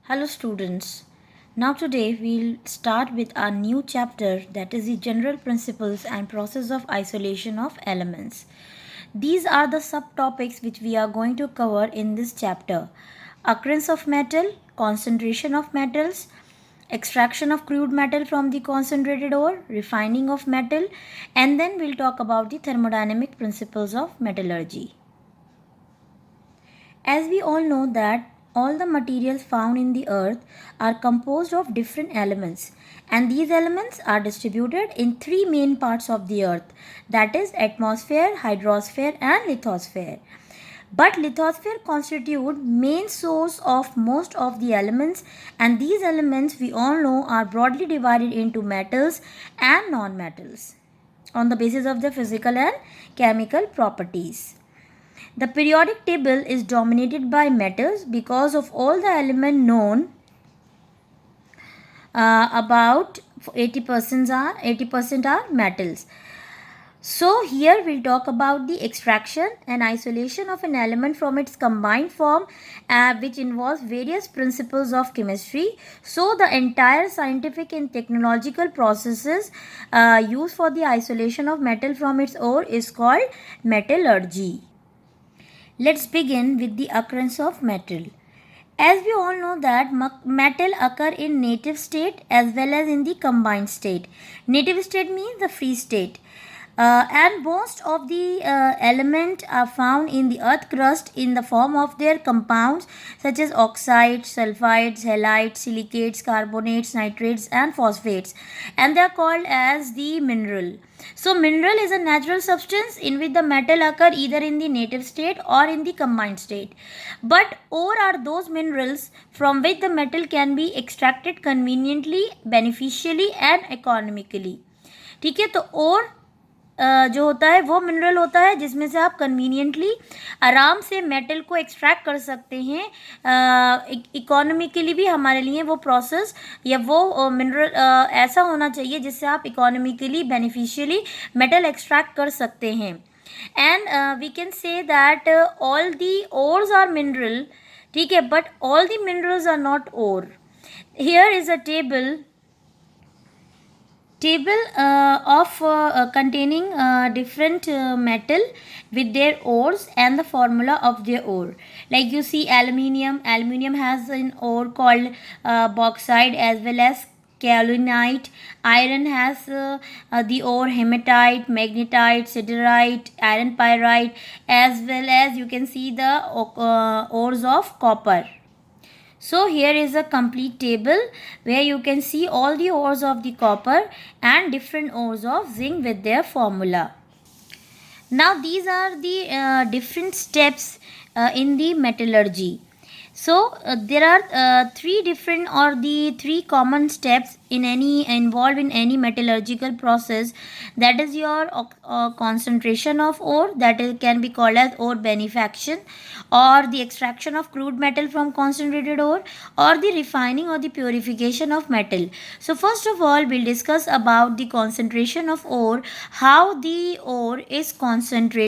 Hello students. Now today we'll start with our new chapter, that is the general principles and process of isolation of elements. These are the subtopics which we are going to cover in this chapter. Occurrence of metal, concentration of metals, extraction of crude metal from the concentrated ore, refining of metal, and then we'll talk about the thermodynamic principles of metallurgy. As we all know that all the materials found in the earth are composed of different elements, and these elements are distributed in three main parts of the earth, that is atmosphere, hydrosphere and lithosphere. But lithosphere constitute main source of most of the elements, and these elements we all know are broadly divided into metals and non-metals on the basis of their physical and chemical properties. The periodic table is dominated by metals because of all the elements known. About 80% are metals. So here we'll talk about the extraction and isolation of an element from its combined form, which involves various principles of chemistry. So the entire scientific and technological processes used for the isolation of metal from its ore is called metallurgy. Let's begin with the occurrence of metal. As we all know that metal occur in native state as well as in the combined state. Native state means the free state. And most of the elements are found in the earth crust in the form of their compounds such as oxides, sulfides, halides, silicates, carbonates, nitrates and phosphates, and they are called as the mineral. So mineral is a natural substance in which the metal occur either in the native state or in the combined state. But ore are those minerals from which the metal can be extracted conveniently, beneficially and economically. ठीक है, तो ore जो होता है वो mineral होता है जिसमें से आप कन्वीनियंटली आराम से मेटल को एक्सट्रैक्ट कर सकते हैं. इकोनॉमिकली भी हमारे लिए वो प्रोसेस या वो मिनरल ऐसा होना चाहिए जिससे आप इकोनॉमिकली बेनिफिशियली मेटल एक्सट्रैक्ट कर सकते हैं. And we can say that all the ores are mineral, ठीक है, but all the minerals are not ore. Here is a table of containing different metal with their ores and the formula of their ore. Like you see aluminium has an ore called bauxite as well as kaolinite. Iron has the ore hematite, magnetite, siderite, iron pyrite, as well as you can see the ores of copper. So here is a complete table where you can see all the ores of the copper and different ores of zinc with their formula. Now these are the different steps in the metallurgy. So there are three common steps involved in any metallurgical process. That is your concentration of ore, can be called as ore benefaction, or the extraction of crude metal from concentrated ore, or the refining or the purification of metal. So first of all, we'll discuss about the concentration of ore, how the ore is concentrated.